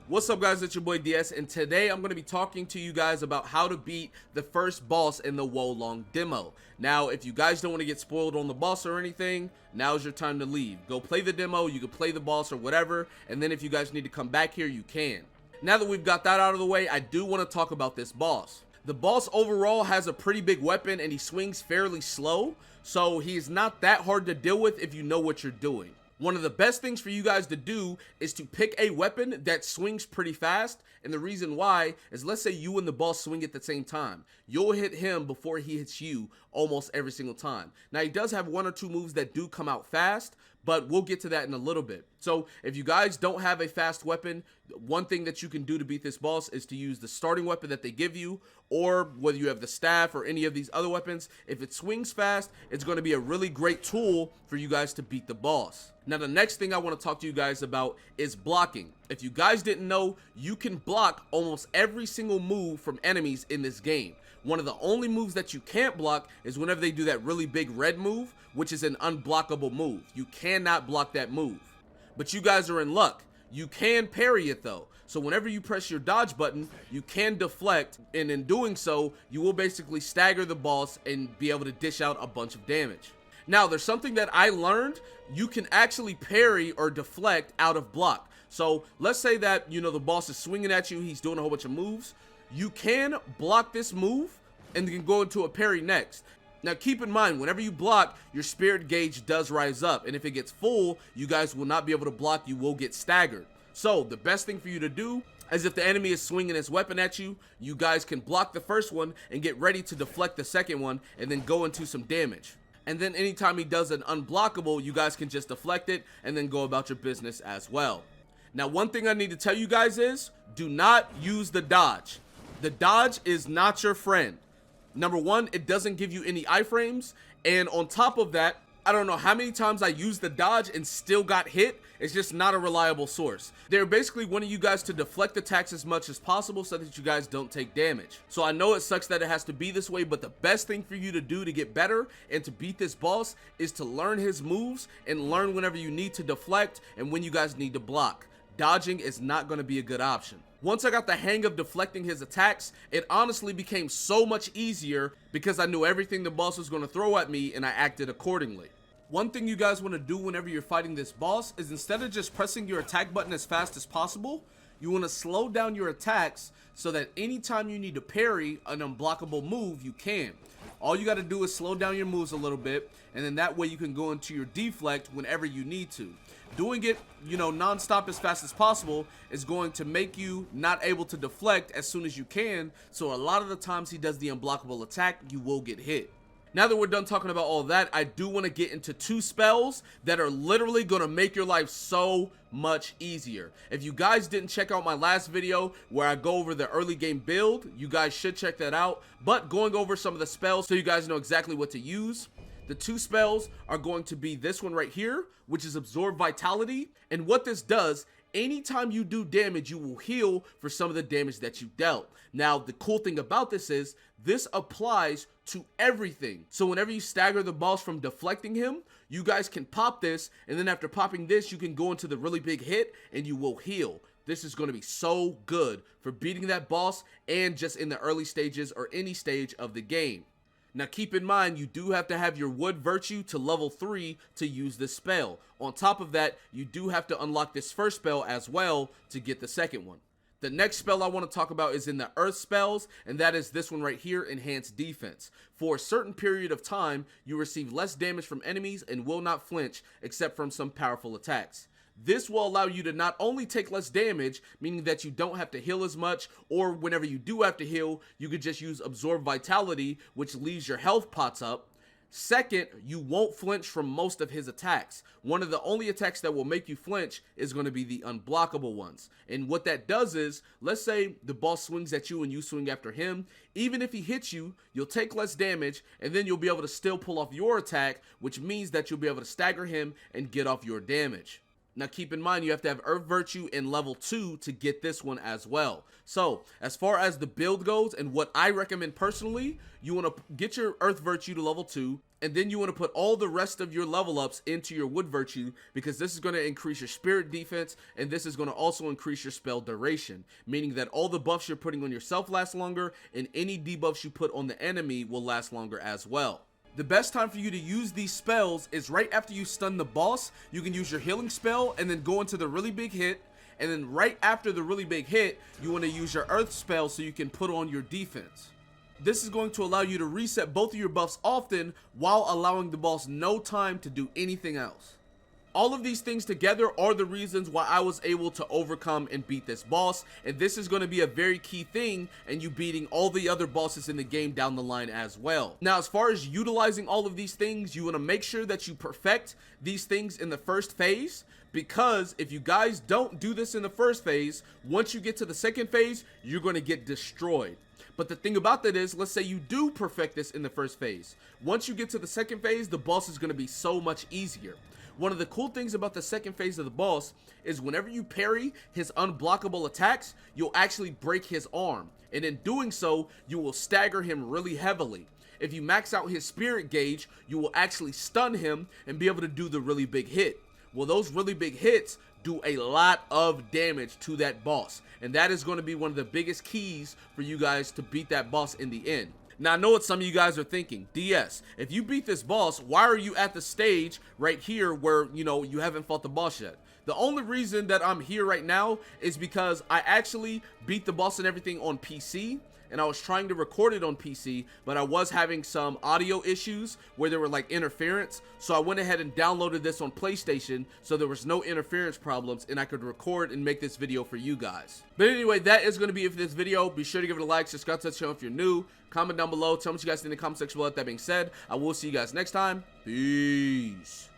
What's up, guys? It's your boy DS, and today I'm going to be talking to you guys about how to beat the first boss in the Wo Long demo. Now, if you guys don't want to get spoiled on the boss or anything, now's your time to leave. Go play the demo, you can play the boss or whatever, and then if you guys need to come back here, you can. Now that we've got that out of the way, I do want to talk about this boss. The boss overall has a pretty big weapon and he swings fairly slow, so he's not that hard to deal with if you know what you're doing. One of the best things for you guys to do is to pick a weapon that swings pretty fast, and the reason why is, let's say you and the boss swing at the same time. You'll hit him before he hits you almost every single time. Now, he does have one or two moves that do come out fast, but we'll get to that in a little bit. So if you guys don't have a fast weapon, one thing that you can do to beat this boss is to use the starting weapon that they give you, or whether you have the staff or any of these other weapons. If it swings fast, it's going to be a really great tool for you guys to beat the boss. Now, the next thing I want to talk to you guys about is blocking. If you guys didn't know, you can block almost every single move from enemies in this game. One of the only moves that you can't block is whenever they do that really big red move, which is an unblockable move. You cannot block that move. But you guys are in luck. You can parry it though. So whenever you press your dodge button, you can deflect, and in doing so, you will basically stagger the boss and be able to dish out a bunch of damage. Now, there's something that I learned. You can actually parry or deflect out of block. So let's say that, you know, the boss is swinging at you, he's doing a whole bunch of moves. You can block this move and then go into a parry next. Now, keep in mind, whenever you block, your spirit gauge does rise up, and if it gets full, you guys will not be able to block, you will get staggered. So the best thing for you to do is, if the enemy is swinging his weapon at you, you guys can block the first one and get ready to deflect the second one and then go into some damage. And then anytime he does an unblockable, you guys can just deflect it and then go about your business as well. Now, one thing I need to tell you guys is, do not use the dodge. The dodge is not your friend. Number one, it doesn't give you any iframes, and on top of that, I don't know how many times I used the dodge and still got hit. It's just not a reliable source. They're basically wanting you guys to deflect attacks as much as possible so that you guys don't take damage. So I know it sucks that it has to be this way, but the best thing for you to do to get better and to beat this boss is to learn his moves and learn whenever you need to deflect and when you guys need to block. Dodging is not going to be a good option. Once I got the hang of deflecting his attacks, it honestly became so much easier because I knew everything the boss was going to throw at me and I acted accordingly. One thing you guys want to do whenever you're fighting this boss is, instead of just pressing your attack button as fast as possible, you want to slow down your attacks so that anytime you need to parry an unblockable move, you can. All you got to do is slow down your moves a little bit, and then that way you can go into your deflect whenever you need to. Doing it, you know, non-stop as fast as possible is going to make you not able to deflect as soon as you can, so a lot of the times he does the unblockable attack, you will get hit. Now that we're done talking about all that, I do want to get into two spells that are literally going to make your life so much easier. If you guys didn't check out my last video where I go over the early game build, you guys should check that out. But going over some of the spells so you guys know exactly what to use. The two spells are going to be this one right here, which is Absorb Vitality. And what this does, anytime you do damage, you will heal for some of the damage that you dealt. Now, the cool thing about this is, this applies to everything. So whenever you stagger the boss from deflecting him, you guys can pop this, and then after popping this, you can go into the really big hit and you will heal. This is going to be so good for beating that boss and just in the early stages or any stage of the game. Now, keep in mind, you do have to have your Wood Virtue to level 3 to use this spell. On top of that, you do have to unlock this first spell as well to get the second one. The next spell I want to talk about is in the Earth spells, and that is this one right here, Enhanced Defense. For a certain period of time, you receive less damage from enemies and will not flinch except from some powerful attacks. This will allow you to not only take less damage, meaning that you don't have to heal as much, or whenever you do have to heal, you could just use Absorb Vitality, which leaves your health pots up. Second, you won't flinch from most of his attacks. One of the only attacks that will make you flinch is going to be the unblockable ones. And what that does is, let's say the boss swings at you and you swing after him. Even if he hits you, you'll take less damage, and then you'll be able to still pull off your attack, which means that you'll be able to stagger him and get off your damage. Now keep in mind you have to have Earth Virtue in level 2 to get this one as well. So as far as the build goes and what I recommend personally, you want to get your Earth Virtue to level 2, and then you want to put all the rest of your level ups into your Wood Virtue, because this is going to increase your Spirit defense, and this is going to also increase your spell duration, meaning that all the buffs you're putting on yourself last longer, and any debuffs you put on the enemy will last longer as well. The best time for you to use these spells is right after you stun the boss. You can use your healing spell and then go into the really big hit, and then right after the really big hit, you want to use your Earth spell so you can put on your defense. This is going to allow you to reset both of your buffs often while allowing the boss no time to do anything else. All of these things together are the reasons why I was able to overcome and beat this boss, and this is going to be a very key thing in you beating all the other bosses in the game down the line as well. Now, as far as utilizing all of these things, you want to make sure that you perfect these things in the first phase, because if you guys don't do this in the first phase, once you get to the second phase, you're going to get destroyed. But the thing about that is, let's say you do perfect this in the first phase. Once you get to the second phase, the boss is going to be so much easier. One of the cool things about the second phase of the boss is whenever you parry his unblockable attacks, you'll actually break his arm. And in doing so, you will stagger him really heavily. If you max out his spirit gauge, you will actually stun him and be able to do the really big hit. Well, those really big hits do a lot of damage to that boss. And that is going to be one of the biggest keys for you guys to beat that boss in the end. Now, I know what some of you guys are thinking. DS, if you beat this boss, why are you at the stage right here where, you haven't fought the boss yet? The only reason that I'm here right now is because I actually beat the boss and everything on PC, and I was trying to record it on PC, but I was having some audio issues where there were like interference, so I went ahead and downloaded this on PlayStation so there was no interference problems and I could record and make this video for you guys. But anyway, that is going to be it for this video. Be sure to give it a like, subscribe to the channel if you're new, comment down below, tell me what you guys think in the comment section below. That being said, I will see you guys next time. Peace.